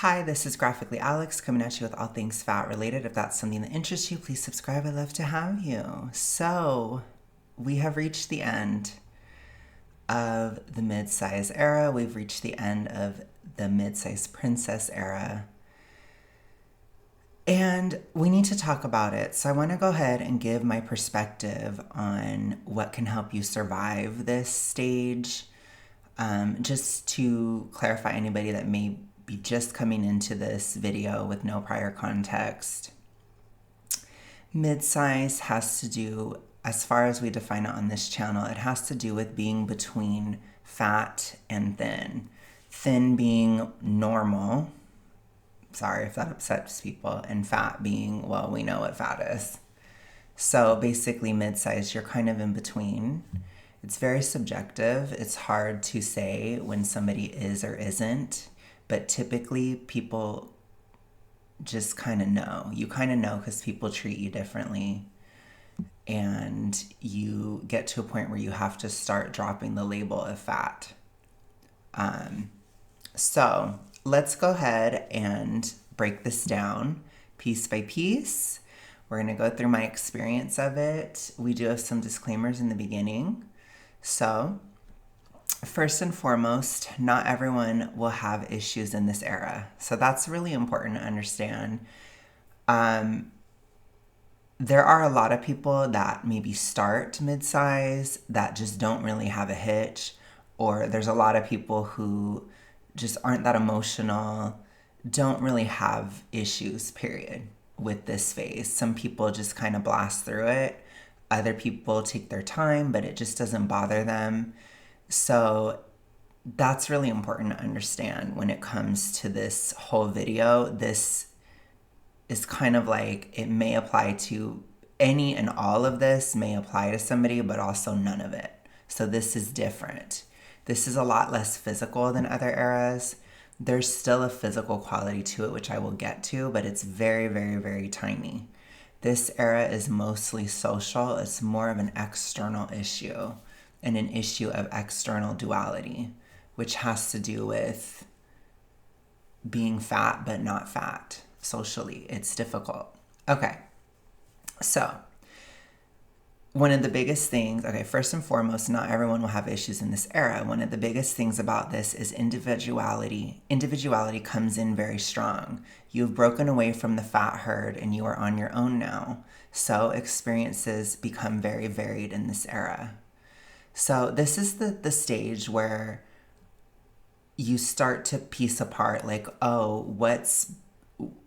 Hi, this is Graphically Alex coming at you with all things fat related. If that's something that interests you, please subscribe. I'd love to have you. So, we have reached the end of the mid-size era. We've reached the end of the mid-size princess era. And we need to talk about it. So, I want to go ahead and give my perspective on what can help you survive this stage. Just to clarify anybody that may be just coming into this video with no prior context. Mid-size has to do, as far as we define it on this channel, it has to do with being between fat and thin. Thin being normal, sorry if that upsets people, and fat being, well, we know what fat is. So basically mid-size, you're kind of in between. It's very subjective. It's hard to say when somebody is or isn't. But typically, people just kind of know. You kind of know because people treat you differently. And you get to a point where you have to start dropping the label of fat. So let's go ahead and break this down piece by piece. We're going to go through my experience of it. We do have some disclaimers in the beginning. So first and foremost, not everyone will have issues in this era. So that's really important to understand. There are a lot of people that maybe start mid-size that just don't really have a hitch. Or there's a lot of people who just aren't that emotional, don't really have issues, period, with this phase. Some people just kind of blast through it. Other people take their time, but it just doesn't bother them. So that's really important to understand when it comes to this whole video. This is kind of like, it may apply to any and all of this may apply to somebody, but also none of it. So this is different. This is a lot less physical than other eras. There's still a physical quality to it, which I will get to, but it's very, very, very tiny. This era is mostly social. It's more of an external issue and an issue of external duality, which has to do with being fat but not fat socially. It's difficult. Okay, so one of the biggest things, first and foremost, not everyone will have issues in this era. One of the biggest things about this is individuality. Individuality comes in very strong. You've broken away from the fat herd and you are on your own now. So experiences become very varied in this era. So this is the stage where you start to piece apart, like, oh,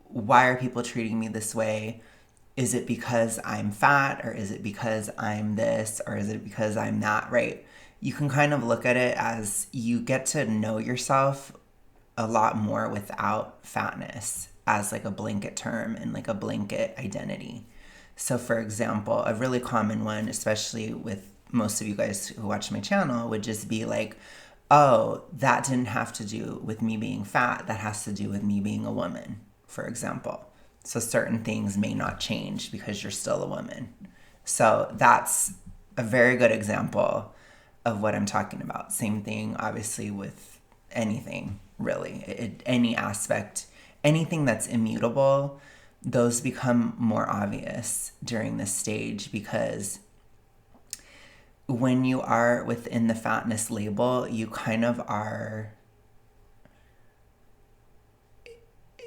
why are people treating me this way? Is it because I'm fat, or is it because I'm this, or is it because I'm that, right? You can kind of look at it as you get to know yourself a lot more without fatness as like a blanket term and like a blanket identity. So for example, a really common one, especially with most of you guys who watch my channel, would just be like, oh, that didn't have to do with me being fat. That has to do with me being a woman, for example. So certain things may not change because you're still a woman. So that's a very good example of what I'm talking about. Same thing, obviously, with anything, really. Any aspect, anything that's immutable, those become more obvious during this stage because when you are within the fatness label, you kind of are,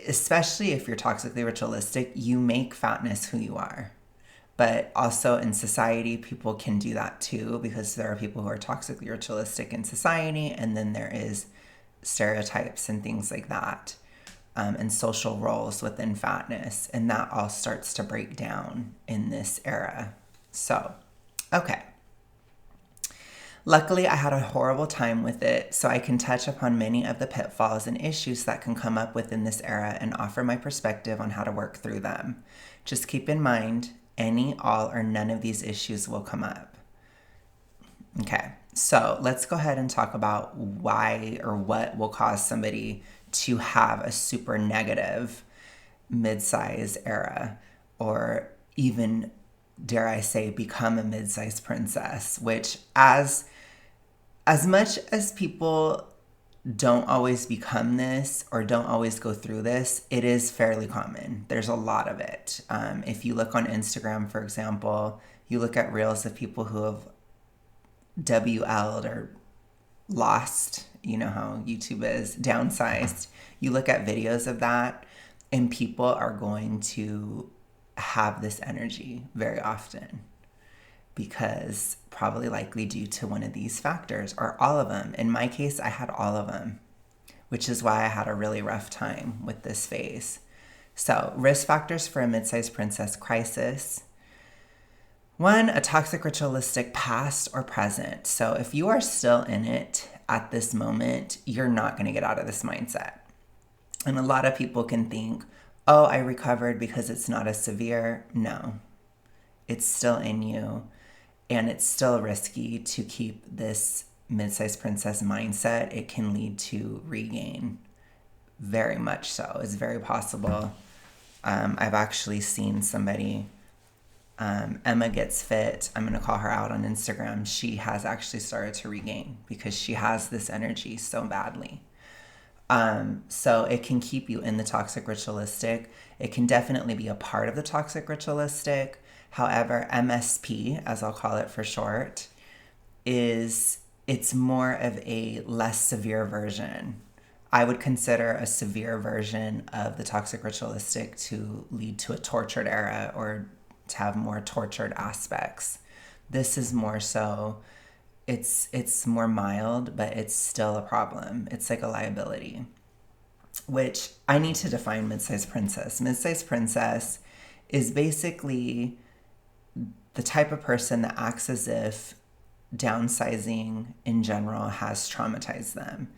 especially if you're toxically ritualistic, you make fatness who you are. But also in society, people can do that too, because there are people who are toxically ritualistic in society, and then there is stereotypes and things like that, and social roles within fatness, and that all starts to break down in this era. So, okay. Luckily, I had a horrible time with it, so I can touch upon many of the pitfalls and issues that can come up within this era and offer my perspective on how to work through them. Just keep in mind, any, all, or none of these issues will come up. Okay, so let's go ahead and talk about why or what will cause somebody to have a super negative mid-size era, or even, dare I say, become a mid-size princess, which as much as people don't always become this or don't always go through this, it is fairly common. There's a lot of it. If you look on Instagram, for example, you look at reels of people who have WL'd or lost, you know how YouTube is, downsized. You look at videos of that, and people are going to have this energy very often because probably likely due to one of these factors or all of them. In my case, I had all of them, which is why I had a really rough time with this phase. So, risk factors for a mid-sized princess crisis. 1, a toxic ritualistic past or present. So if you are still in it at this moment, you're not going to get out of this mindset. And a lot of people can think, oh, I recovered because it's not as severe. No, it's still in you. And it's still risky to keep this mid-sized princess mindset. It can lead to regain. Very much so. It's very possible. I've actually seen somebody, Emma Gets Fit, I'm going to call her out on Instagram. She has actually started to regain because she has this energy so badly. So it can keep you in the toxic ritualistic. It can definitely be a part of the toxic ritualistic. However, MSP, as I'll call it for short, it's more of a less severe version. I would consider a severe version of the toxic ritualistic to lead to a tortured era or to have more tortured aspects. This is more so, it's more mild, but it's still a problem. It's like a liability, which I need to define mid-sized princess. Mid-sized princess is basically the type of person that acts as if downsizing in general has traumatized them.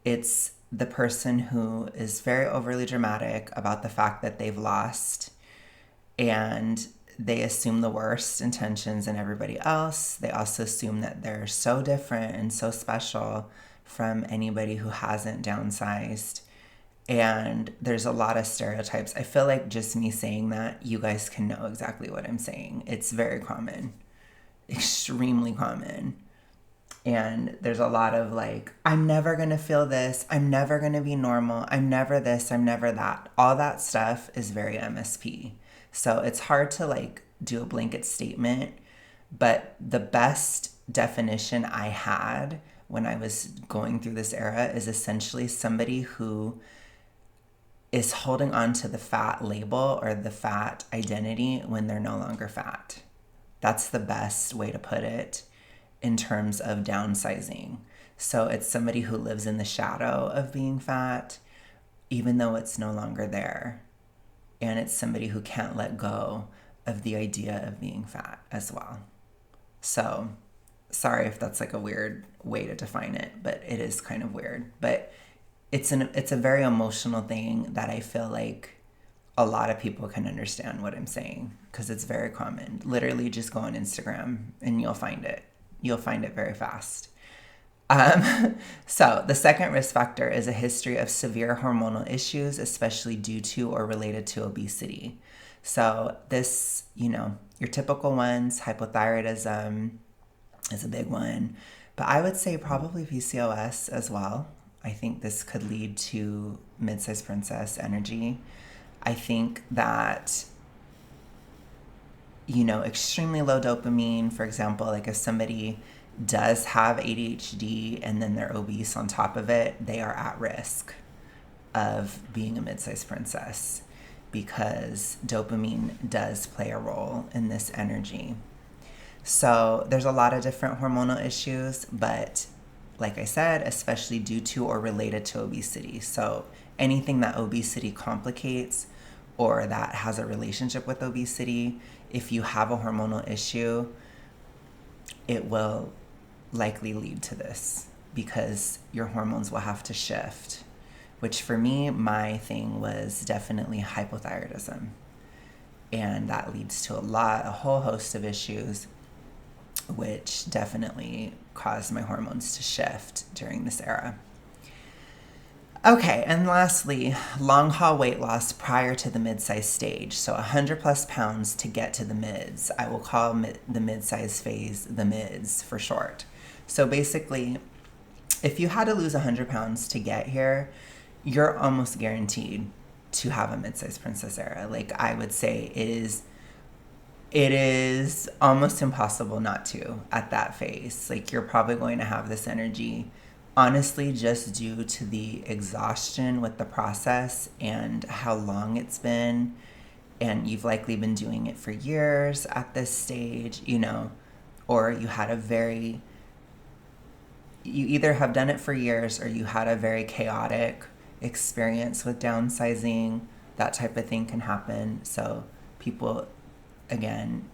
It's the person who is very overly dramatic about the fact that they've lost, and they assume the worst intentions in everybody else. They also assume that they're so different and so special from anybody who hasn't downsized. And there's a lot of stereotypes. I feel like just me saying that, you guys can know exactly what I'm saying. It's very common, extremely common. And there's a lot of like, I'm never going to feel this. I'm never going to be normal. I'm never this. I'm never that. All that stuff is very MSP. So it's hard to like do a blanket statement, but the best definition I had when I was going through this era is essentially somebody who is holding on to the fat label or the fat identity when they're no longer fat. That's the best way to put it in terms of downsizing. So it's somebody who lives in the shadow of being fat, even though it's no longer there. And it's somebody who can't let go of the idea of being fat as well. So sorry if that's like a weird way to define it, but it is kind of weird. But it's a very emotional thing that I feel like a lot of people can understand what I'm saying because it's very common. Literally just go on Instagram and you'll find it. You'll find it very fast. So the second risk factor is a history of severe hormonal issues, especially due to or related to obesity. So this, your typical ones, hypothyroidism is a big one, but I would say probably PCOS as well. I think this could lead to mid-sized princess energy. I think that, extremely low dopamine, for example, like if somebody does have ADHD and then they're obese on top of it, they are at risk of being a mid-sized princess because dopamine does play a role in this energy. So there's a lot of different hormonal issues, but like I said, especially due to or related to obesity. So anything that obesity complicates or that has a relationship with obesity, if you have a hormonal issue, it will likely lead to this because your hormones will have to shift, which for me, my thing was definitely hypothyroidism. And that leads to a whole host of issues, which definitely caused my hormones to shift during this era. Okay, and lastly, long haul weight loss prior to the mid-size stage. So 100 plus pounds to get to the mids. I will call the mid-size phase the mids for short. So basically, if you had to lose 100 pounds to get here, you're almost guaranteed to have a mid-sized princess era. Like, I would say it is almost impossible not to at that phase. Like, you're probably going to have this energy, honestly, just due to the exhaustion with the process and how long it's been. And you've likely been doing it for years at this stage, or you either have done it for years or you had a very chaotic experience with downsizing. That type of thing can happen. So people, again,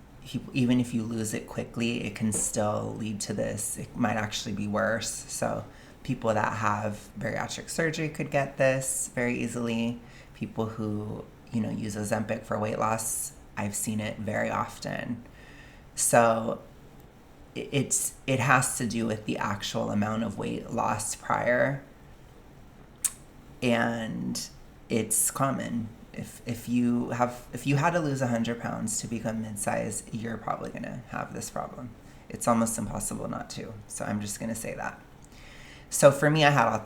even if you lose it quickly, it can still lead to this. It might actually be worse. So people that have bariatric surgery could get this very easily. People who, use Ozempic for weight loss, I've seen it very often. So it has to do with the actual amount of weight lost prior, and it's common. If you had to lose 100 pounds to become mid-size, you're probably gonna have this problem. It's almost impossible not to. So I'm just gonna say that. So for me, I had all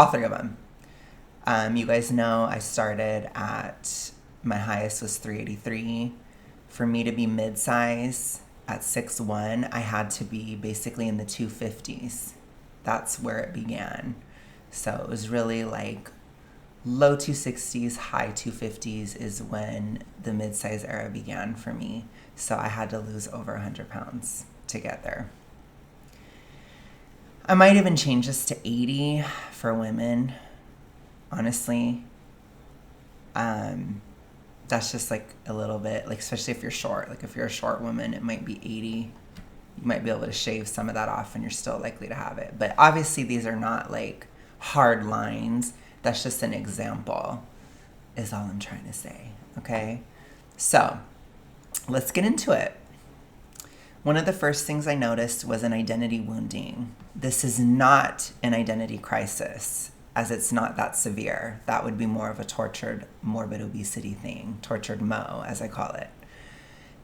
three of them. You guys know I started at, my highest was 383. For me to be mid-size at 6'1", I had to be basically in the 250s. That's where it began. So it was really like low 260s, high 250s is when the mid-size era began for me. So I had to lose over 100 pounds to get there. I might even change this to 80 for women, honestly. That's just like a little bit, like, especially if you're short. Like, if you're a short woman, it might be 80. You might be able to shave some of that off and you're still likely to have it. But obviously these are not like hard lines. That's just an example, is all I'm trying to say. Okay? So let's get into it. One of the first things I noticed was an identity wounding. This is not an identity crisis, as it's not that severe. That would be more of a tortured, morbid obesity thing, tortured Mo, as I call it.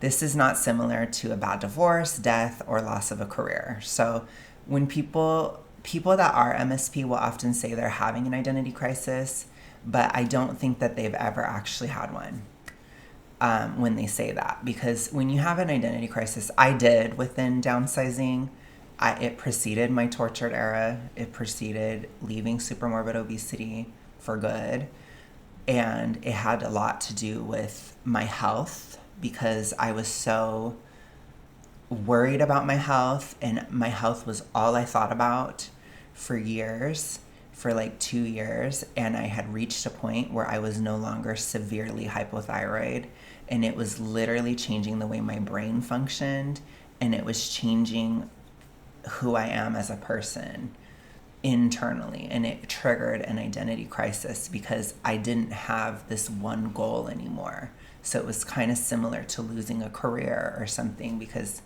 This is not similar to a bad divorce, death, or loss of a career. So when people that are MSP will often say they're having an identity crisis, but I don't think that they've ever actually had one when they say that. Because when you have an identity crisis, I did within downsizing, it preceded my tortured era. It preceded leaving supermorbid obesity for good. And it had a lot to do with my health, because I was so worried about my health, and my health was all I thought about for years, for like 2 years. And I had reached a point where I was no longer severely hypothyroid, and it was literally changing the way my brain functioned, and it was changing who I am as a person internally. And it triggered an identity crisis because I didn't have this one goal anymore. So it was kind of similar to losing a career or something, because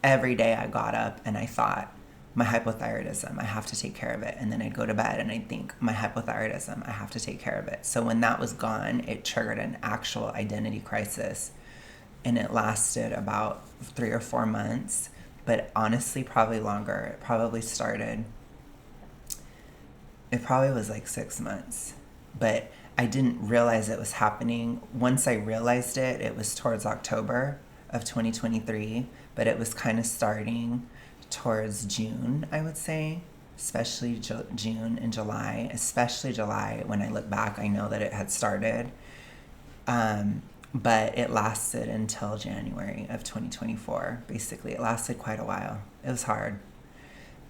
every day I got up and I thought, my hypothyroidism, I have to take care of it. And then I'd go to bed and I'd think, my hypothyroidism, I have to take care of it. So when that was gone, it triggered an actual identity crisis. And it lasted about 3 or 4 months. But honestly, probably longer. It probably was like 6 months. But I didn't realize it was happening. Once I realized it, it was towards October of 2023. But it was kind of starting towards June, I would say. Especially June and July. Especially July. When I look back, I know that it had started. But it lasted until January of 2024. Basically, it lasted quite a while. It was hard.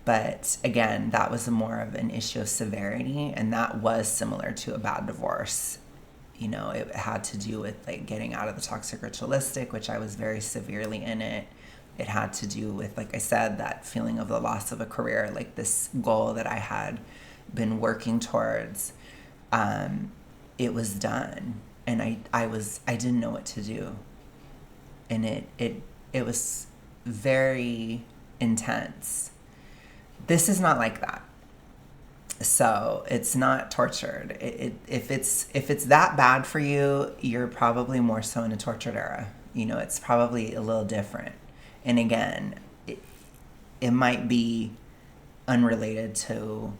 But again, that was more of an issue of severity, and that was similar to a bad divorce. It had to do with like getting out of the toxic ritualistic, which I was very severely in it. It had to do with, like I said, that feeling of the loss of a career, like this goal that I had been working towards. It was done. And I didn't know what to do. And it was very intense. This is not like that. So it's not tortured. If it's that bad for you, you're probably more so in a tortured era. It's probably a little different. And again, it might be unrelated to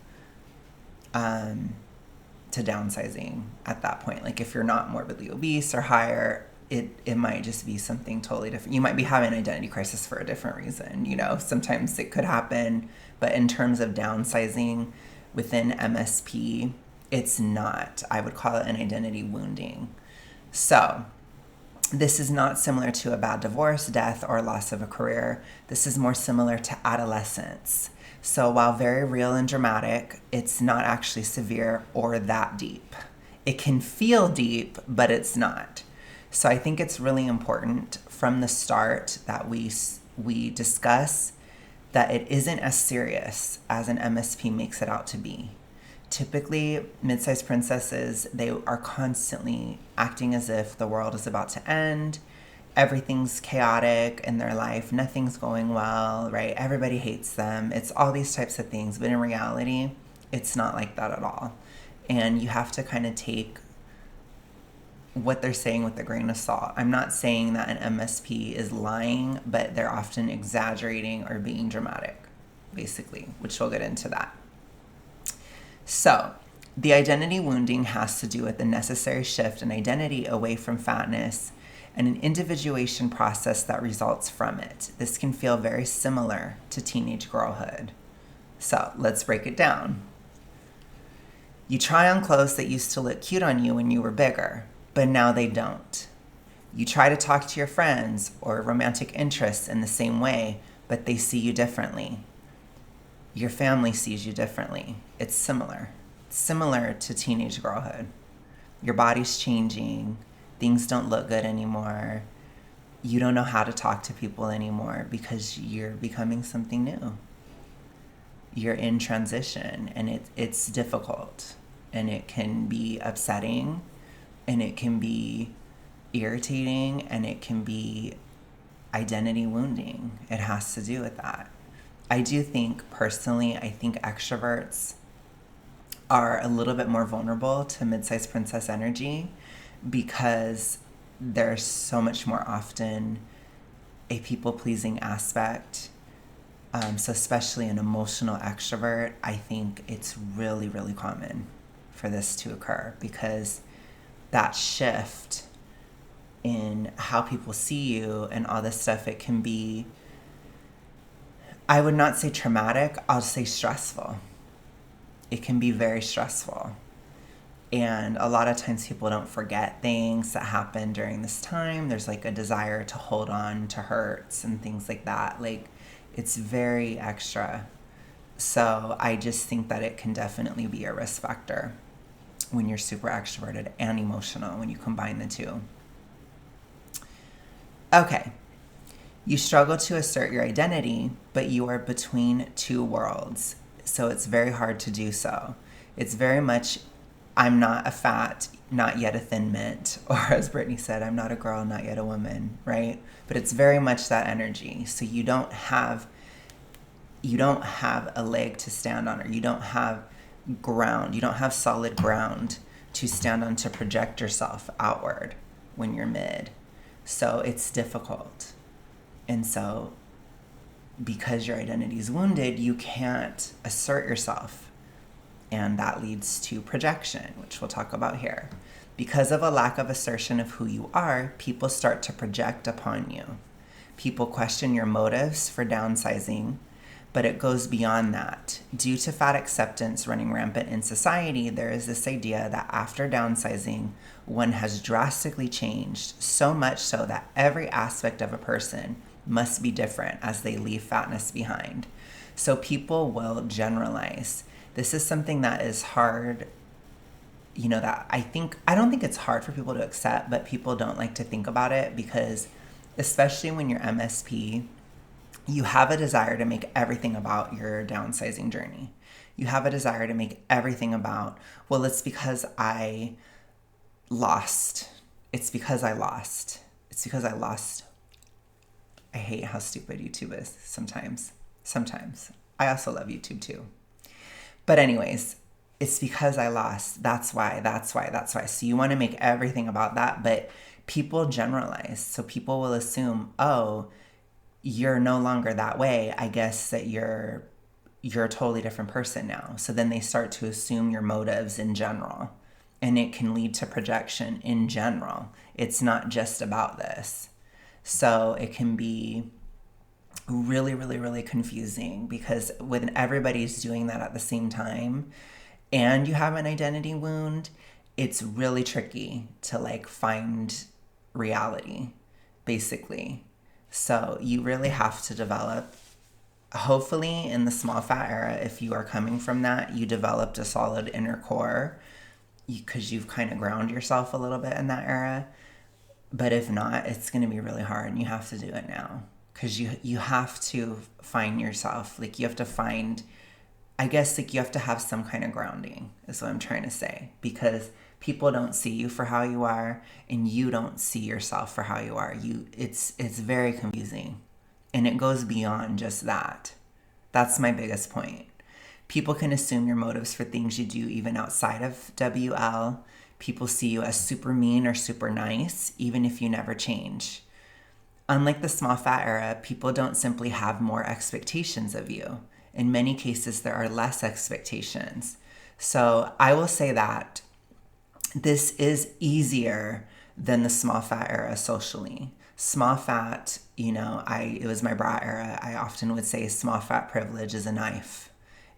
downsizing at that point. Like if you're not morbidly obese or higher, it might just be something totally different. You might be having an identity crisis for a different reason, you know, sometimes it could happen. But in terms of downsizing within MSP, it's not. I would call it an identity wounding. So this is not similar to a bad divorce, death, or loss of a career. This is more similar to adolescence. So while very real and dramatic, it's not actually severe or that deep. It can feel deep, but it's not. So I think it's really important from the start that we discuss that it isn't as serious as an MSP makes it out to be. Typically, mid-sized princesses, they are constantly acting as if the world is about to end. Everything's chaotic in their life. Nothing's going well, right? Everybody hates them. It's all these types of things. But in reality, it's not like that at all. And you have to kind of take what they're saying with a grain of salt. I'm not saying that an MSP is lying, but they're often exaggerating or being dramatic, basically, which we'll get into that. So the identity wounding has to do with the necessary shift in identity away from fatness and an individuation process that results from it. This can feel very similar to teenage girlhood. So let's break it down. You try on clothes that used to look cute on you when you were bigger, but now they don't. You try to talk to your friends or romantic interests in the same way, but they see you differently. Your family sees you differently. It's similar to teenage girlhood. Your body's changing. Things don't look good anymore. You don't know how to talk to people anymore because you're becoming something new. You're in transition, and it's difficult, and it can be upsetting, and it can be irritating, and it can be identity wounding. It has to do with that. I do think, personally, I think extroverts are a little bit more vulnerable to mid-sized princess energy because there's so much more often a people-pleasing aspect. So especially an emotional extrovert, I think it's really, really common for this to occur because that shift in how people see you and all this stuff, it can be, I would not say traumatic, I'll say stressful. It can be very stressful. And a lot of times people don't forget things that happen during this time. There's like a desire to hold on to hurts and things like that. Like, it's very extra. So I just think that it can definitely be a risk factor when you're super extroverted and emotional, when you combine the two. Okay. You struggle to assert your identity, but you are between two worlds. So it's very hard to do so. It's very much, I'm not a fat, not yet a thin mint, or as Brittany said, I'm not a girl, not yet a woman, right? But it's very much that energy. So you don't have a leg to stand on, or you don't have ground. You don't have solid ground to stand on to project yourself outward when you're mid. So it's difficult. And so because your identity is wounded, you can't assert yourself. And that leads to projection, which we'll talk about here. Because of a lack of assertion of who you are, people start to project upon you. People question your motives for downsizing, but it goes beyond that. Due to fat acceptance running rampant in society, there is this idea that after downsizing, one has drastically changed, so much so that every aspect of a person must be different as they leave fatness behind. So people will generalize. This is something that is hard, that I don't think it's hard for people to accept, but people don't like to think about it because especially when you're MSP, you have a desire to make everything about your downsizing journey. You have a desire to make everything about, well, it's because I lost. It's because I lost. It's because I lost. I hate how stupid YouTube is sometimes. I also love YouTube too. But anyways, it's because I lost. That's why. So you want to make everything about that, but people generalize. So people will assume, oh, you're no longer that way. I guess that you're you're a totally different person now. So then they start to assume your motives in general. And it can lead to projection in general. It's not just about this. So it can be really, really, really confusing because when everybody's doing that at the same time and you have an identity wound, it's really tricky to like find reality, basically. So you really have to develop, hopefully in the small fat era, if you are coming from that, you developed a solid inner core because you've kind of ground yourself a little bit in that era. But if not, it's going to be really hard and you have to do it now because you have to find yourself. Like you have to find, I guess like you have to have some kind of grounding is what I'm trying to say, because people don't see you for how you are and you don't see yourself for how you are. It's very confusing and it goes beyond just that. That's my biggest point. People can assume your motives for things you do even outside of WL. People see you as super mean or super nice, even if you never change. Unlike the small fat era, people don't simply have more expectations of you. In many cases, there are less expectations. So I will say that this is easier than the small fat era socially. Small fat, it was my bra era. I often would say small fat privilege is a knife.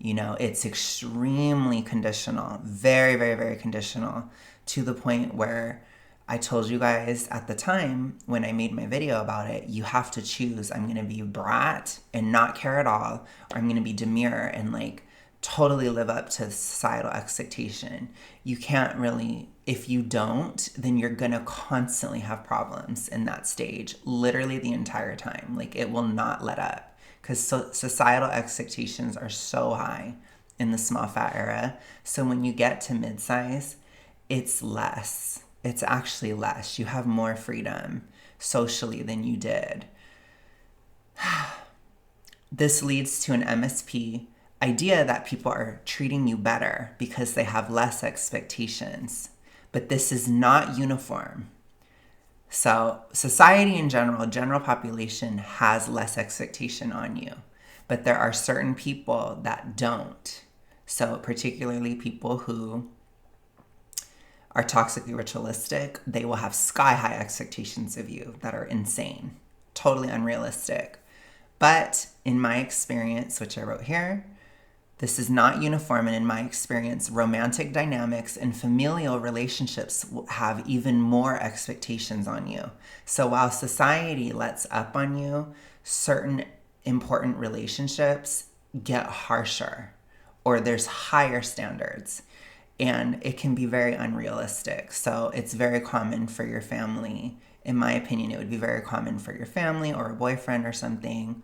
It's extremely conditional, very, very, very conditional, to the point where I told you guys at the time when I made my video about it, you have to choose. I'm going to be a brat and not care at all, or I'm going to be demure and like totally live up to societal expectation. You can't really, if you don't, then you're going to constantly have problems in that stage, literally the entire time. Like it will not let up. Because societal expectations are so high in the small fat era. So when you get to midsize, it's less. It's actually less. You have more freedom socially than you did. This leads to an MSP idea that people are treating you better because they have less expectations. But this is not uniform. So society in general population has less expectation on you, but there are certain people that don't. So particularly people who are toxically ritualistic, they will have sky high expectations of you that are insane, totally unrealistic. But in my experience, which I wrote here, this is not uniform, and in my experience, romantic dynamics and familial relationships have even more expectations on you. So while society lets up on you, certain important relationships get harsher, or there's higher standards, and it can be very unrealistic. So it's very common for your family, in my opinion, it would be very common for your family or a boyfriend or something,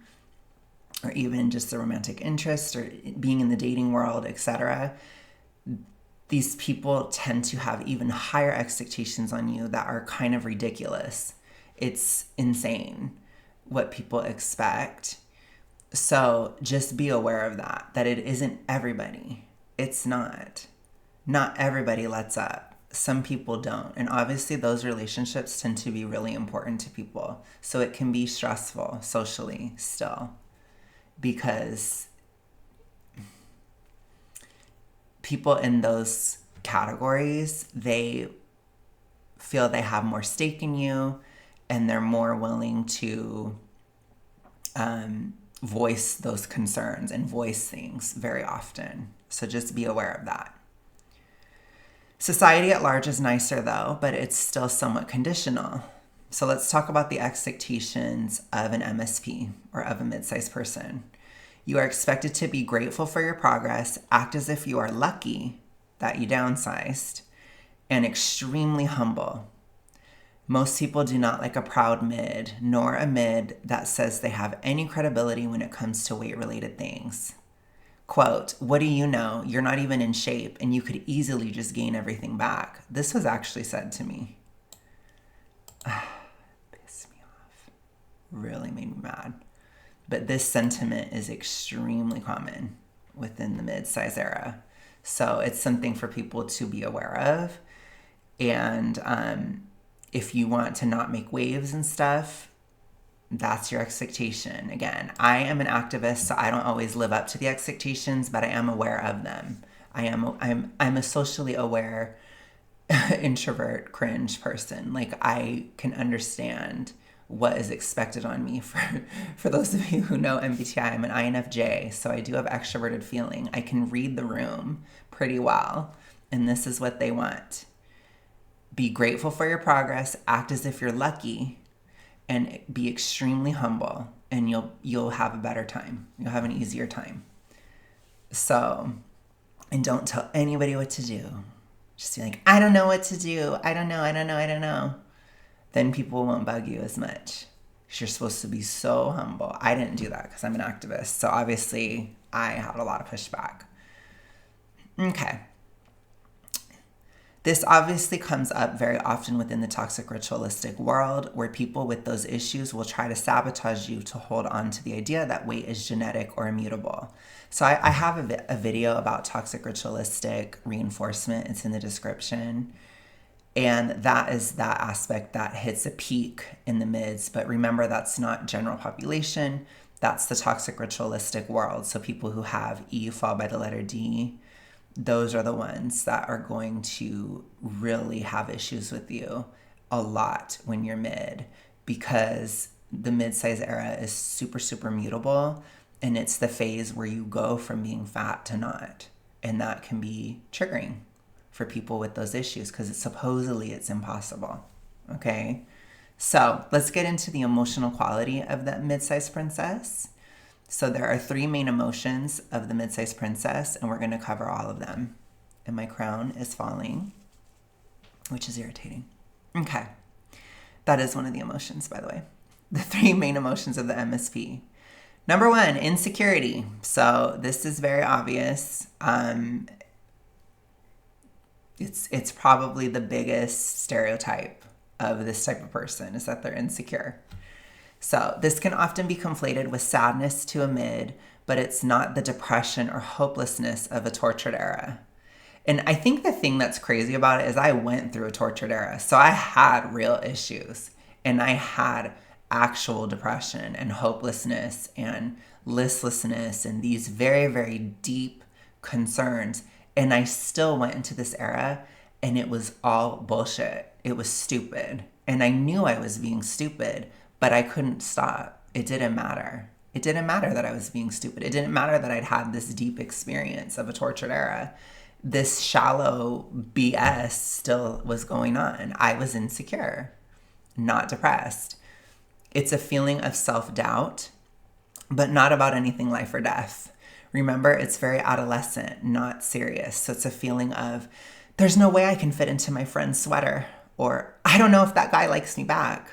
or even just a romantic interest or being in the dating world, etc. These people tend to have even higher expectations on you that are kind of ridiculous. It's insane what people expect. So just be aware of that it isn't everybody. It's not. Not everybody lets up. Some people don't. And obviously those relationships tend to be really important to people. So it can be stressful socially still, because people in those categories, they feel they have more stake in you and they're more willing to voice those concerns and voice things very often. So just be aware of that. Society at large is nicer though, but it's still somewhat conditional. So let's talk about the expectations of an MSP or of a mid-sized person. You are expected to be grateful for your progress, act as if you are lucky that you downsized, and extremely humble. Most people do not like a proud mid, nor a mid that says they have any credibility when it comes to weight-related things. Quote, "What do you know? You're not even in shape, and you could easily just gain everything back." This was actually said to me. Pissed me off. Really made me mad. But this sentiment is extremely common within the mid-size era. So it's something for people to be aware of. And if you want to not make waves and stuff, That's your expectation. Again, I am an activist, so I don't always live up to the expectations, but I am aware of them. I'm a socially aware introvert cringe person. Like, I can understand what is expected on me. For those of you who know MBTI, I'm an INFJ, so I do have extroverted feeling. I can read the room pretty well, and this is what they want. Be grateful for your progress, act as if you're lucky, and be extremely humble, and you'll have a better time. You'll have an easier time. So, and don't tell anybody what to do. Just be like, I don't know what to do. I don't know. Then people won't bug you as much. You're supposed to be so humble. I didn't do that because I'm an activist. So obviously I had a lot of pushback. Okay. This obviously comes up very often within the toxic ritualistic world, where people with those issues will try to sabotage you to hold on to the idea that weight is genetic or immutable. So I have a video about toxic ritualistic reinforcement. It's in the description. And that is that aspect that hits a peak in the mids. But remember, that's not general population. That's the toxic ritualistic world. So people who have E followed by the letter D, those are the ones that are going to really have issues with you a lot when you're mid, because the mid-size era is super, super mutable, and it's the phase where you go from being fat to not. And that can be triggering for people with those issues because it's impossible. Okay? So let's get into the emotional quality of the mid-size princess. So there are 3 main emotions of the mid-sized princess, and we're going to cover all of them. And my crown is falling, which is irritating. Okay. That is one of the emotions, by the way. The 3 main emotions of the MSP. Number 1, insecurity. So this is very obvious. It's probably the biggest stereotype of this type of person, is that they're insecure. So this can often be conflated with sadness to a mid, but it's not the depression or hopelessness of a tortured era. And I think the thing that's crazy about it is I went through a tortured era. So I had real issues, and I had actual depression and hopelessness and listlessness and these very, very deep concerns. And I still went into this era, and it was all bullshit. It was stupid. And I knew I was being stupid, but I couldn't stop. It didn't matter. It didn't matter that I was being stupid. It didn't matter that I'd had this deep experience of a tortured era. This shallow BS still was going on. I was insecure, not depressed. It's a feeling of self-doubt, but not about anything life or death. Remember, it's very adolescent, not serious. So it's a feeling of, there's no way I can fit into my friend's sweater, or I don't know if that guy likes me back.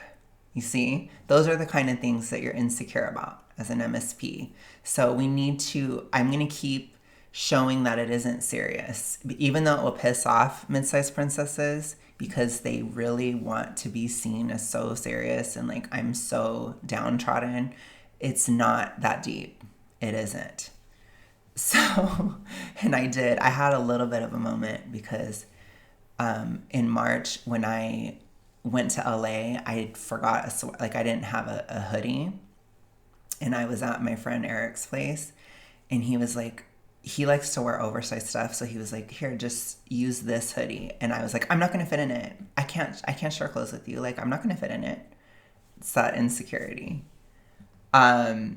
You see, those are the kind of things that you're insecure about as an MSP. So I'm going to keep showing that it isn't serious, even though it will piss off mid-sized princesses, because they really want to be seen as so serious and like, I'm so downtrodden. It's not that deep. It isn't. So, and I had a little bit of a moment because in March when I went to LA, I forgot, I didn't have a hoodie, and I was at my friend Eric's place, and he was like, he likes to wear oversized stuff, so he was like, here, just use this hoodie. And I was like, I'm not going to fit in it. I can't share clothes with you. Like, I'm not going to fit in it. It's that insecurity. But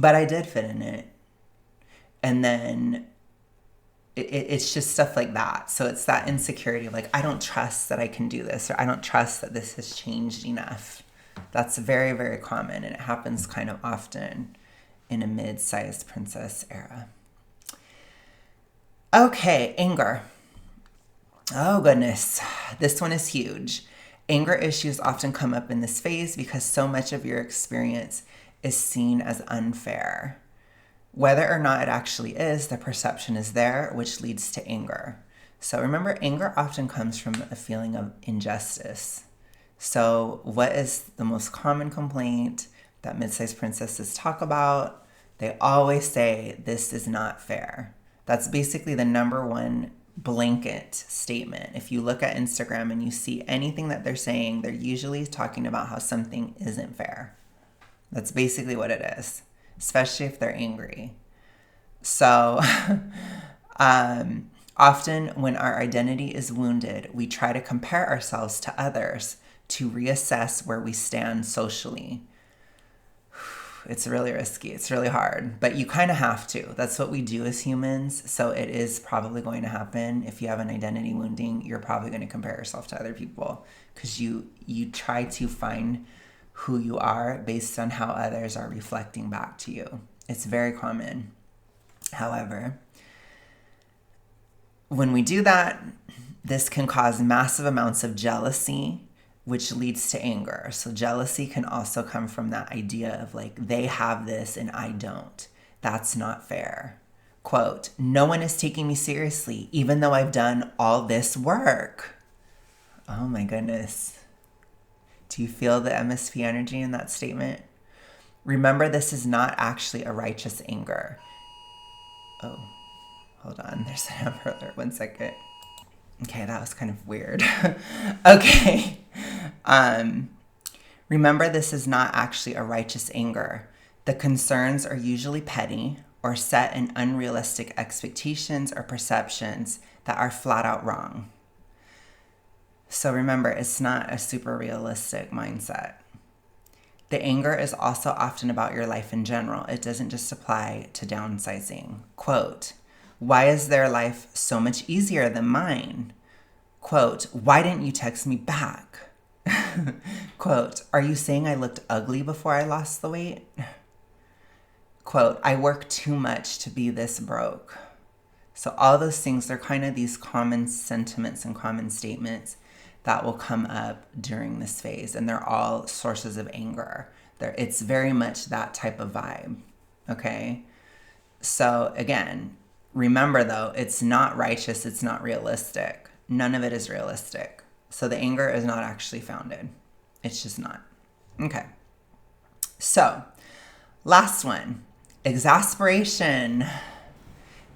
I did fit in it. And then it's just stuff like that. So it's that insecurity of like, I don't trust that I can do this, or I don't trust that this has changed enough. That's very, very common, and it happens kind of often in a mid-sized princess era. Okay, anger. Oh goodness, this one is huge. Anger issues often come up in this phase because so much of your experience is seen as unfair. Whether or not it actually is, the perception is there, which leads to anger. So remember, anger often comes from a feeling of injustice. So what is the most common complaint that mid-sized princesses talk about? They always say, this is not fair. That's basically the number one blanket statement. If you look at Instagram and you see anything that they're saying, they're usually talking about how something isn't fair. That's basically what it is, especially if they're angry. So often when our identity is wounded, we try to compare ourselves to others to reassess where we stand socially. It's really risky. It's really hard, but you kind of have to. That's what we do as humans. So it is probably going to happen. If you have an identity wounding, you're probably going to compare yourself to other people because you try to find who you are based on how others are reflecting back to you. It's very common. However, when we do that, this can cause massive amounts of jealousy, which leads to anger. So jealousy can also come from that idea of like, they have this and I don't. That's not fair. Quote, no one is taking me seriously, even though I've done all this work. Oh my goodness. Do you feel the MSP energy in that statement? Remember, this is not actually a righteous anger. Oh, hold on. There's an Amber Alert. 1 second. Okay, that was kind of weird. Okay. Remember, this is not actually a righteous anger. The concerns are usually petty or set in unrealistic expectations or perceptions that are flat out wrong. So remember, it's not a super realistic mindset. The anger is also often about your life in general. It doesn't just apply to downsizing. Quote, why is their life so much easier than mine? Quote, why didn't you text me back? Quote, are you saying I looked ugly before I lost the weight? Quote, I work too much to be this broke. So all those things, they're kind of these common sentiments and common statements that will come up during this phase. And they're all sources of anger. It's very much that type of vibe. Okay. So again, remember though, it's not righteous. It's not realistic. None of it is realistic. So the anger is not actually founded. It's just not. Okay. So last one, exasperation.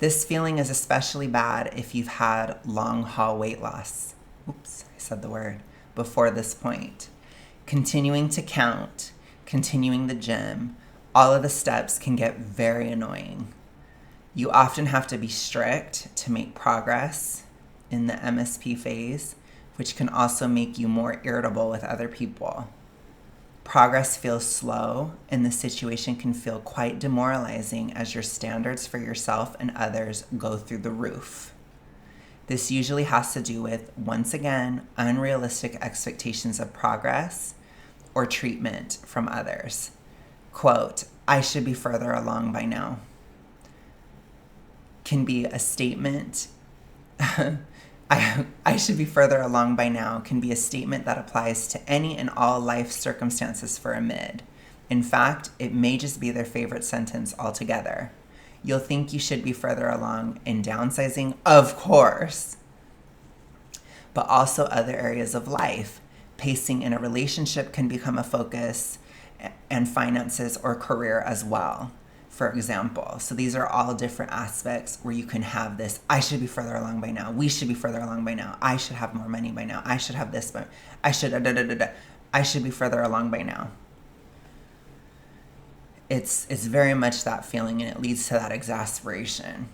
This feeling is especially bad if you've had long haul weight loss. Oops, I said the word before this point. Continuing to count, continuing the gym, all of the steps can get very annoying. You often have to be strict to make progress in the MSP phase, which can also make you more irritable with other people. Progress feels slow, and the situation can feel quite demoralizing as your standards for yourself and others go through the roof. This usually has to do with, once again, unrealistic expectations of progress or treatment from others. Quote, I should be further along by now. Can be a statement. I should be further along by now can be a statement that applies to any and all life circumstances for a mid. In fact, it may just be their favorite sentence altogether. You'll think you should be further along in downsizing, of course, but also other areas of life. Pacing in a relationship can become a focus, and finances or career as well, for example. So these are all different aspects where you can have this, I should be further along by now. We should be further along by now. I should have more money by now. I should have this, but I should be further along by now. It's very much that feeling, and it leads to that exasperation.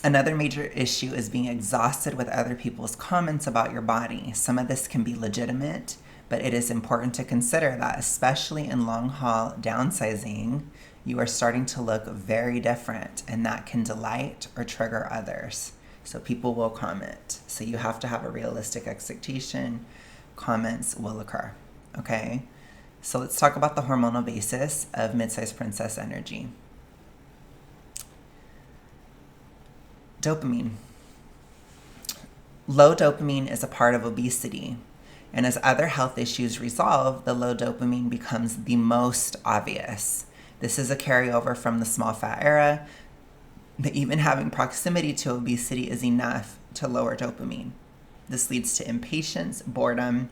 Another major issue is being exhausted with other people's comments about your body. Some of this can be legitimate, but it is important to consider that, especially in long haul downsizing, you are starting to look very different, and that can delight or trigger others. So people will comment. So you have to have a realistic expectation. Comments will occur. Okay? So let's talk about the hormonal basis of midsize princess energy. Dopamine. Low dopamine is a part of obesity. And as other health issues resolve, the low dopamine becomes the most obvious. This is a carryover from the small fat era, but even having proximity to obesity is enough to lower dopamine. This leads to impatience, boredom,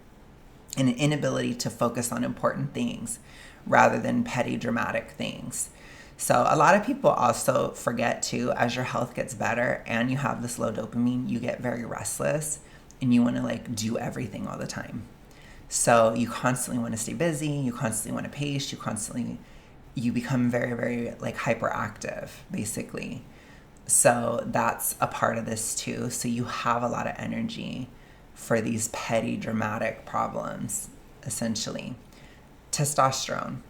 and an inability to focus on important things rather than petty, dramatic things. So a lot of people also forget too, as your health gets better and you have this low dopamine, you get very restless and you want to do everything all the time. So you constantly want to stay busy, you constantly want to pace, you become very, very like hyperactive, basically. So that's a part of this too. So you have a lot of energy for these petty, dramatic problems, essentially. Testosterone.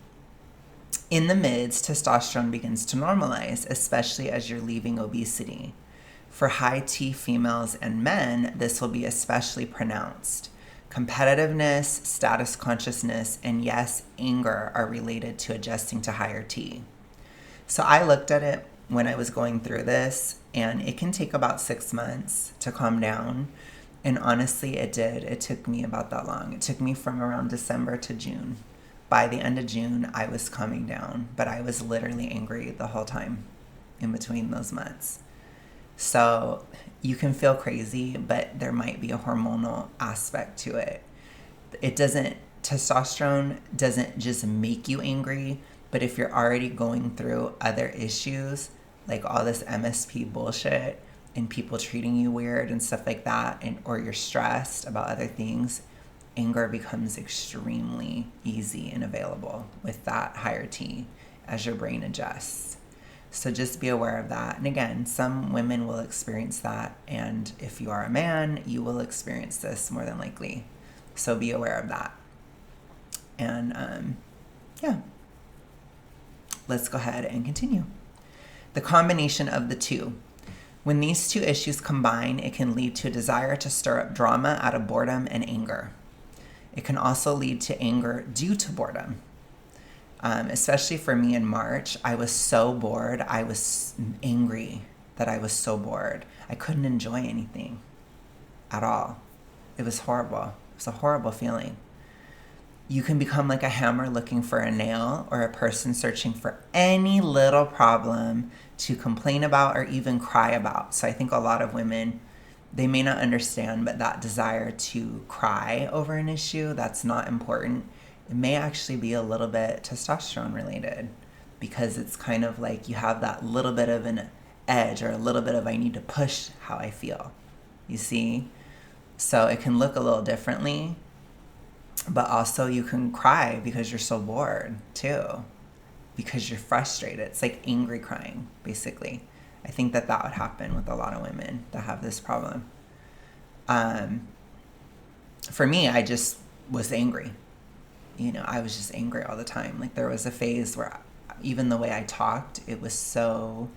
In the mids, testosterone begins to normalize, especially as you're leaving obesity. For high T females and men, this will be especially pronounced. Competitiveness, status consciousness, and yes, anger are related to adjusting to higher T. So I looked at it when I was going through this, and it can take about 6 months to calm down. And honestly, it did. It took me about that long. It took me from around December to June. By the end of June, I was calming down, but I was literally angry the whole time in between those months. So you can feel crazy, but there might be a hormonal aspect to it. Testosterone doesn't just make you angry, but if you're already going through other issues, like all this MSP bullshit and people treating you weird and stuff like that, or you're stressed about other things, anger becomes extremely easy and available with that higher T as your brain adjusts. So just be aware of that. And again, some women will experience that. And if you are a man, you will experience this more than likely. So be aware of that. And yeah, let's go ahead and continue. The combination of the two. When these two issues combine, it can lead to a desire to stir up drama out of boredom and anger. It can also lead to anger due to boredom. Especially for me in March, I was so bored. I was angry that I was so bored. I couldn't enjoy anything at all. It was horrible. It was a horrible feeling. You can become like a hammer looking for a nail, or a person searching for any little problem to complain about or even cry about. So I think a lot of women, they may not understand, but that desire to cry over an issue that's not important, it may actually be a little bit testosterone related, because it's kind of like you have that little bit of an edge, or a little bit of I need to push how I feel. You see? So it can look a little differently, but also you can cry because you're so bored too, because you're frustrated. It's like angry crying, basically. I think that would happen with a lot of women that have this problem. For me, I just was angry. I was just angry all the time. Like there was a phase where even the way I talked, it was so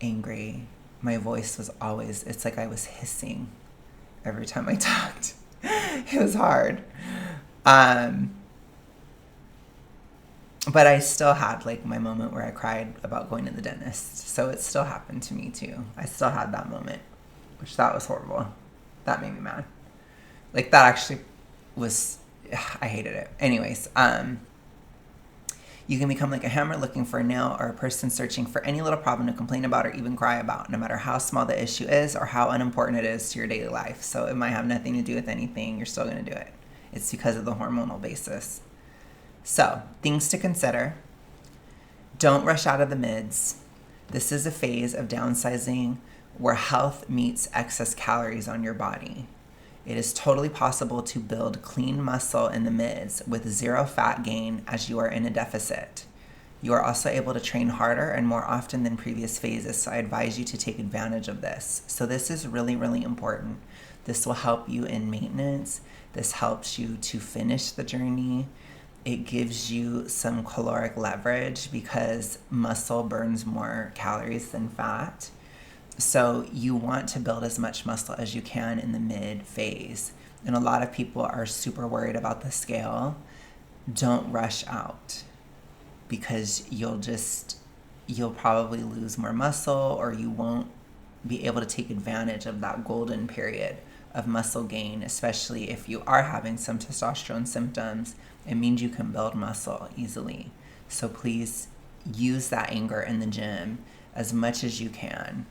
angry. My voice was always, it's like I was hissing every time I talked. It was hard. But I still had like my moment where I cried about going to the dentist. So it still happened to me too. I still had that moment, which that was horrible. That made me mad. Like that actually was, I hated it. Anyways, you can become like a hammer looking for a nail, or a person searching for any little problem to complain about or even cry about, no matter how small the issue is or how unimportant it is to your daily life. So it might have nothing to do with anything. You're still going to do it. It's because of the hormonal basis. So, things to consider. Don't rush out of the mids. This is a phase of downsizing where health meets excess calories on your body. It is totally possible to build clean muscle in the mids with zero fat gain as you are in a deficit. You are also able to train harder and more often than previous phases, so I advise you to take advantage of this. So this is really, really important. This will help you in maintenance. This helps you to finish the journey. It gives you some caloric leverage because muscle burns more calories than fat. So you want to build as much muscle as you can in the mid phase. And a lot of people are super worried about the scale. Don't rush out, because you'll probably lose more muscle, or you won't be able to take advantage of that golden period of muscle gain, especially if you are having some testosterone symptoms. It means you can build muscle easily. So please use that anger in the gym as much as you can,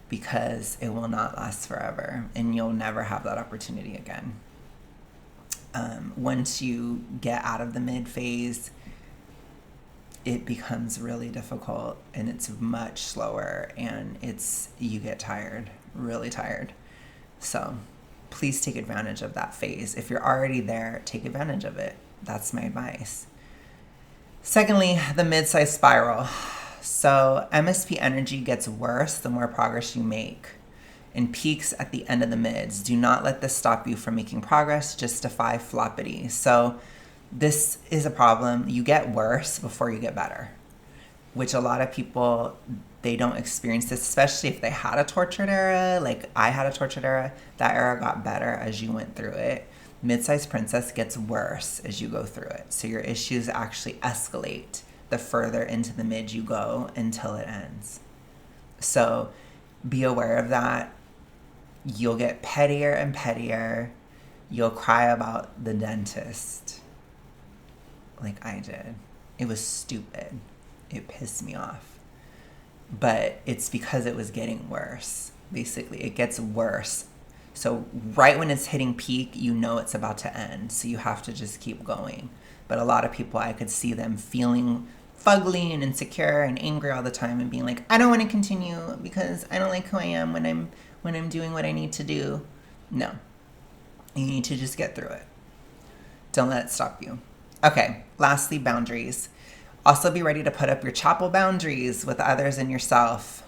because it will not last forever and you'll never have that opportunity again. Once you get out of the mid phase, it becomes really difficult and it's much slower, and you get tired, really tired. So please take advantage of that phase. If you're already there, take advantage of it. That's my advice. Secondly, the mid-size spiral. So MSP energy gets worse the more progress you make, and peaks at the end of the mids. Do not let this stop you from making progress. Justify floppity. So this is a problem. You get worse before you get better, which a lot of people, they don't experience this, especially if they had a tortured era. Like I had a tortured era. That era got better as you went through it. Midsize Princess gets worse as you go through it. So your issues actually escalate the further into the mid you go until it ends. So be aware of that. You'll get pettier and pettier. You'll cry about the dentist like I did. It was stupid. It pissed me off. But it's because it was getting worse. Basically, it gets worse. So right when it's hitting peak, you know it's about to end. So you have to just keep going. But a lot of people, I could see them feeling fugly and insecure and angry all the time and being like, I don't want to continue because I don't like who I am when I'm doing what I need to do. No. You need to just get through it. Don't let it stop you. Okay, lastly, boundaries. Also be ready to put up your chapel boundaries with others and yourself.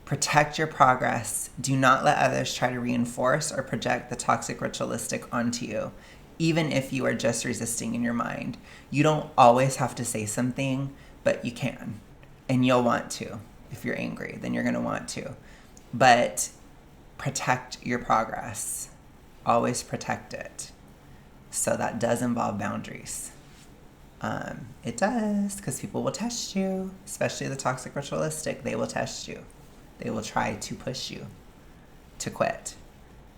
Protect your progress. Do not let others try to reinforce or project the toxic ritualistic onto you, even if you are just resisting in your mind. You don't always have to say something, but you can. And you'll want to. If you're angry, then you're going to want to. But protect your progress. Always protect it. So that does involve boundaries. It does, because people will test you, especially the toxic ritualistic. They will test you. They will try to push you to quit.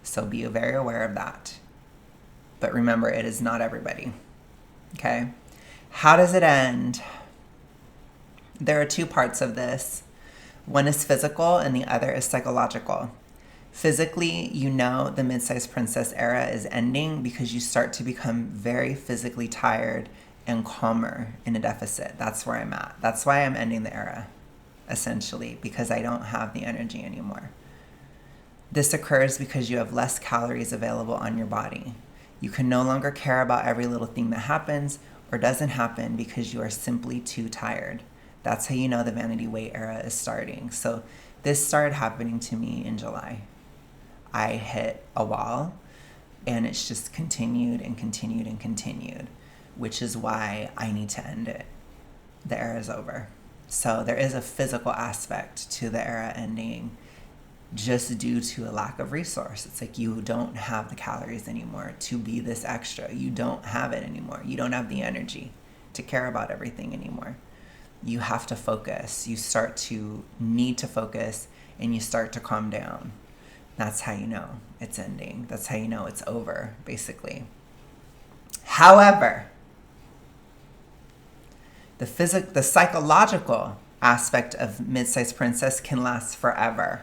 So be very aware of that. But remember, it is not everybody. Okay? How does it end? There are two parts of this. One is physical and the other is psychological. Physically, you know the mid-size princess era is ending because you start to become very physically tired and calmer in a deficit. That's where I'm at. That's why I'm ending the era, essentially, because I don't have the energy anymore. This occurs because you have less calories available on your body. You can no longer care about every little thing that happens or doesn't happen because you are simply too tired. That's how you know the vanity weight era is starting. So this started happening to me in July. I hit a wall and it's just continued and continued and continued, which is why I need to end it. The era is over. So there is a physical aspect to the era ending just due to a lack of resource. It's like you don't have the calories anymore to be this extra. You don't have it anymore. You don't have the energy to care about everything anymore. You have to focus. You start to need to focus and you start to calm down. That's how you know it's ending. That's how you know it's over, basically. However, the psychological aspect of Mid-Size Princess can last forever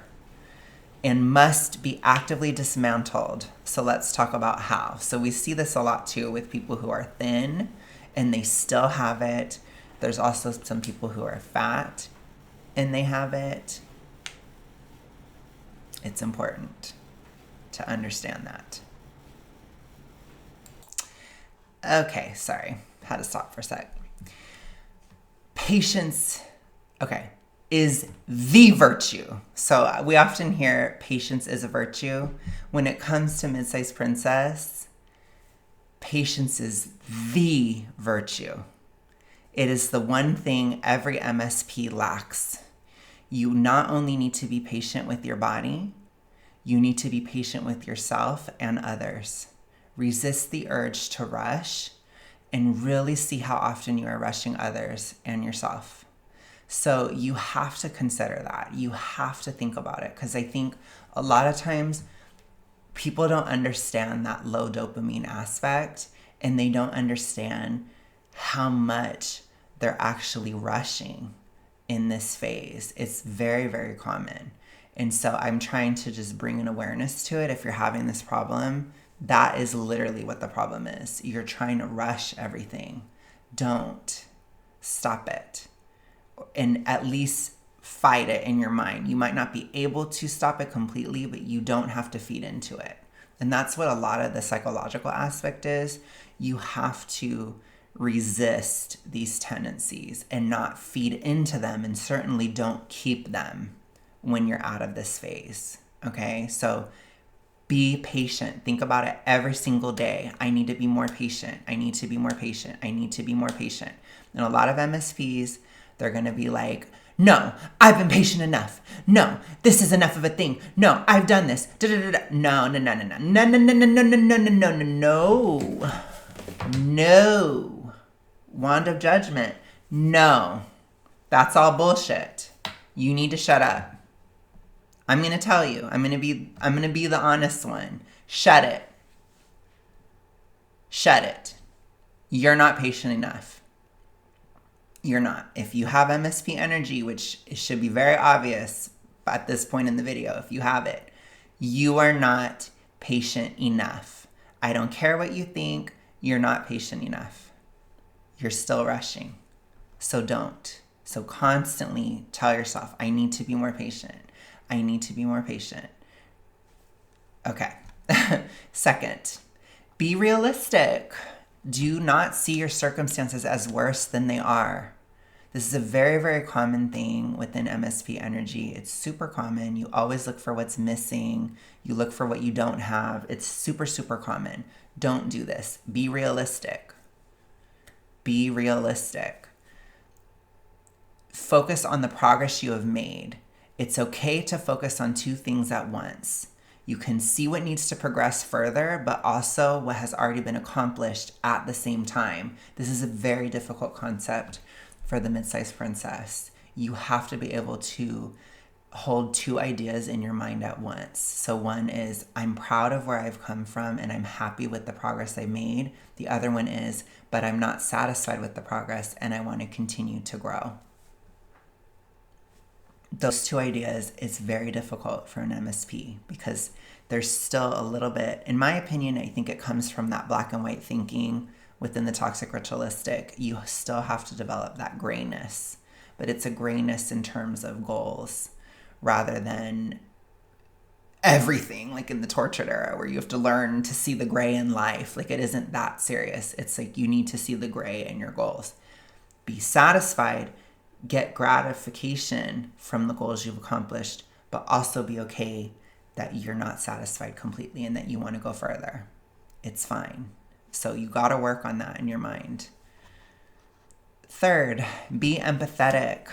and must be actively dismantled. So let's talk about how. So we see this a lot too with people who are thin and they still have it. There's also some people who are fat and they have it. It's important to understand that. Okay, sorry. Had to stop for a sec. Patience, is the virtue. So we often hear patience is a virtue. When it comes to Mid-Size Princess, patience is the virtue. It is the one thing every MSP lacks. You not only need to be patient with your body, you need to be patient with yourself and others. Resist the urge to rush and really see how often you are rushing others and yourself. So you have to consider that. You have to think about it, because I think a lot of times people don't understand that low dopamine aspect and they don't understand how much they're actually rushing in this phase. It's very, very common. And so I'm trying to just bring an awareness to it. If you're having this problem, that is literally what the problem is. You're trying to rush everything. Don't. Stop it. And at least fight it in your mind. You might not be able to stop it completely, but you don't have to feed into it. And that's what a lot of the psychological aspect is. You have to resist these tendencies and not feed into them, and certainly don't keep them when you're out of this phase. Okay? So be patient. Think about it every single day. I need to be more patient. I need to be more patient. I need to be more patient. And a lot of MSPs, they're going to be like, no, I've been patient enough. No, this is enough of a thing. No, I've done this. No, no, no, no, no, no, no, no, no, no, no, no, no, no, no. No. Wand of judgment. No. That's all bullshit. You need to shut up. I'm going to tell you. I'm going to be the honest one. Shut it. Shut it. You're not patient enough. You're not. If you have MSP energy, which it should be very obvious at this point in the video, if you have it, you are not patient enough. I don't care what you think. You're not patient enough. You're still rushing. So don't. So constantly tell yourself, I need to be more patient. I need to be more patient. Okay. Second, be realistic. Do not see your circumstances as worse than they are. This is a very, very common thing within MSP energy. It's super common. You always look for what's missing. You look for what you don't have. It's super, super common. Don't do this. Be realistic. Be realistic. Focus on the progress you have made. It's okay to focus on two things at once. You can see what needs to progress further, but also what has already been accomplished at the same time. This is a very difficult concept for the midsize princess. You have to be able to hold two ideas in your mind at once. So one is, I'm proud of where I've come from and I'm happy with the progress I made. The other one is, but I'm not satisfied with the progress and I want to continue to grow. Those two ideas is very difficult for an MSP because there's still a little bit, in my opinion, I think it comes from that black and white thinking within the toxic ritualistic. You still have to develop that grayness, but it's a grayness in terms of goals rather than everything like in the tortured era where you have to learn to see the gray in life. Like it isn't that serious. It's like you need to see the gray in your goals. Be satisfied. Get gratification from the goals you've accomplished, but also be okay that you're not satisfied completely and that you want to go further. It's fine. So you got to work on that in your mind. Third, be empathetic.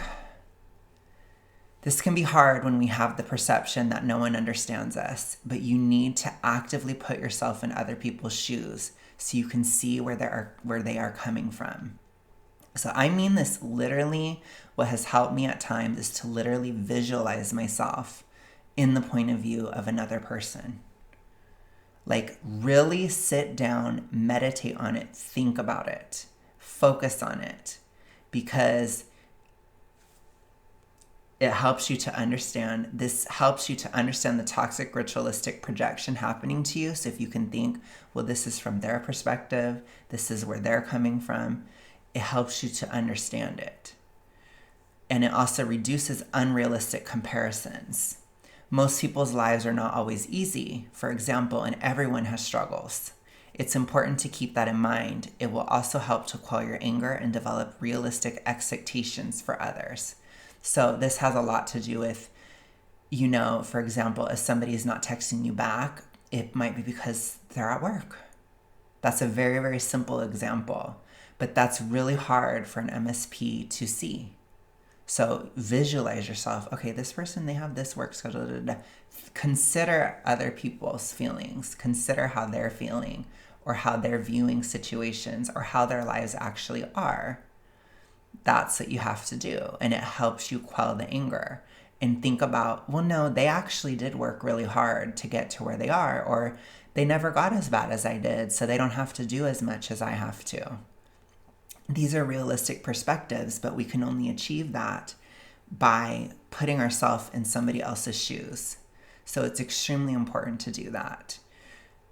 This can be hard when we have the perception that no one understands us, but you need to actively put yourself in other people's shoes so you can see where they are coming from. So I mean this literally. What has helped me at times is to literally visualize myself in the point of view of another person. Like really sit down, meditate on it, think about it, focus on it, because it helps you to understand. This helps you to understand the toxic ritualistic projection happening to you. So if you can think, well, this is from their perspective, this is where they're coming from, it helps you to understand it. And it also reduces unrealistic comparisons. Most people's lives are not always easy, for example, and everyone has struggles. It's important to keep that in mind. It will also help to quell your anger and develop realistic expectations for others. So this has a lot to do with, for example, if somebody is not texting you back, it might be because they're at work. That's a very, very simple example, but that's really hard for an MSP to see. So visualize yourself. Okay, this person, they have this work schedule. Consider other people's feelings. Consider how they're feeling or how they're viewing situations or how their lives actually are. That's what you have to do. And it helps you quell the anger and think about, well, no, they actually did work really hard to get to where they are, or they never got as bad as I did, so they don't have to do as much as I have to. These are realistic perspectives, but we can only achieve that by putting ourselves in somebody else's shoes. So it's extremely important to do that.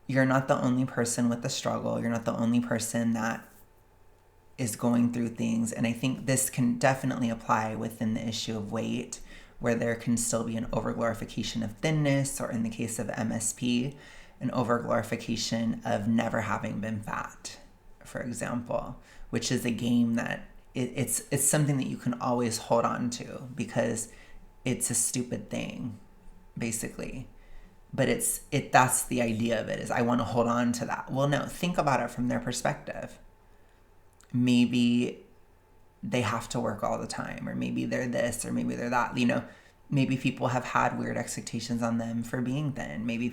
You're not the only person with the struggle. You're not the only person that is going through things. And I think this can definitely apply within the issue of weight, where there can still be an overglorification of thinness, or in the case of MSP, an overglorification of never having been fat, for example, which is a game that it's something that you can always hold on to because it's a stupid thing, basically. But that's the idea of it, is I want to hold on to that. Well, no, think about it from their perspective. Maybe they have to work all the time, or maybe they're this, or maybe they're that. Maybe people have had weird expectations on them for being thin. Maybe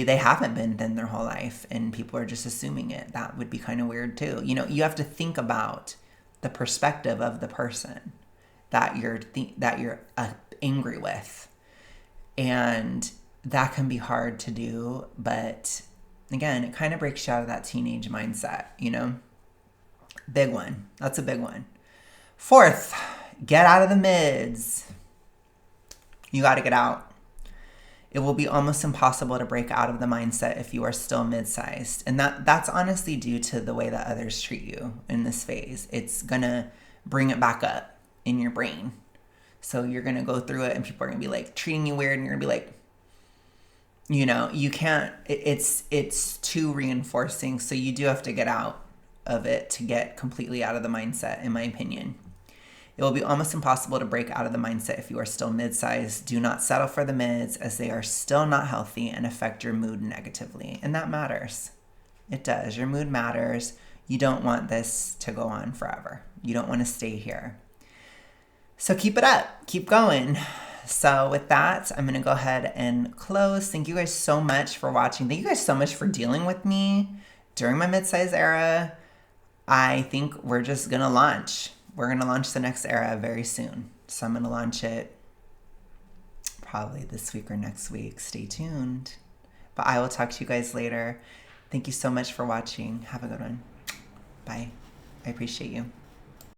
they haven't been thin their whole life and people are just assuming it. That would be kind of weird too. You have to think about the perspective of the person that you're angry with. And that can be hard to do, but again, it kind of breaks you out of that teenage mindset, Big one. That's a big one. Fourth, get out of the mids. You got to get out. It will be almost impossible to break out of the mindset if you are still mid-sized. And that's honestly due to the way that others treat you in this phase. It's going to bring it back up in your brain. So you're going to go through it and people are going to be like treating you weird, and you're going to be like, you can't, it's too reinforcing. So you do have to get out of it to get completely out of the mindset, in my opinion. It will be almost impossible to break out of the mindset if you are still mid-sized. Do not settle for the mids, as they are still not healthy and affect your mood negatively. And that matters. It does. Your mood matters. You don't want this to go on forever. You don't want to stay here. So keep it up. Keep going. So with that, I'm going to go ahead and close. Thank you guys so much for watching. Thank you guys so much for dealing with me during my mid-size era. I think we're just going to launch. We're going to launch the next era very soon. So I'm going to launch it probably this week or next week. Stay tuned. But I will talk to you guys later. Thank you so much for watching. Have a good one. Bye. I appreciate you.